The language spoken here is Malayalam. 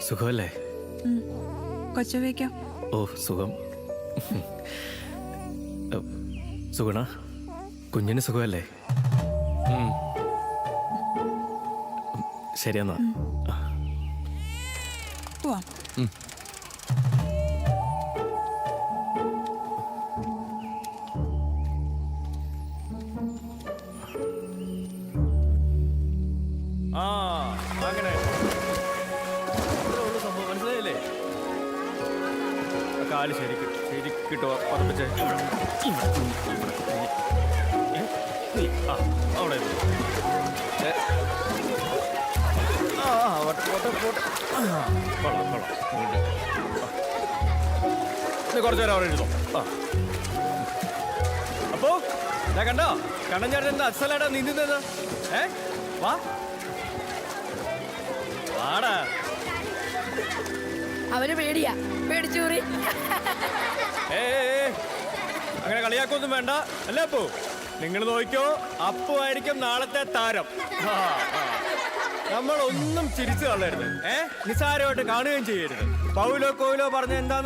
സുഖമല്ലേ? കൊച്ചുവയ്ക്കോ? ഓ സുഖം. സുഗുണ, കുഞ്ഞിന് സുഖമല്ലേ? ശരിയെന്നാ. പോവാം. അങ്ങനെ സംഭവം മനസ്സിലായില്ലേ? കാല് ശരിക്കിട്ടോ പതിപ്പിച്ച് അവിടെ കുറച്ചു നേരം അവിടെ ഇരുന്നോ. അപ്പോ ഞാൻ കണ്ടോ കണ്ണൻ ചേട്ടൻ എന്താ അസലായിട്ടാ നീന്തുന്നത്? വാ വാടാ. അവന് പേടിയാ, പേടിച്ചൂറി. അങ്ങനെ കളിയാക്കൊന്നും വേണ്ട അല്ലേ അപ്പു? നിങ്ങൾ നോക്കിക്കോ, അപ്പു ആയിരിക്കും നാളത്തെ താരം. നമ്മളൊന്നും ചിരിച്ചു കളയരുത്, നിസ്സാരമായിട്ട് കാണുകയും ചെയ്യരുത്. പൗലോ കോയിലോ പറഞ്ഞ എന്താണെന്ന്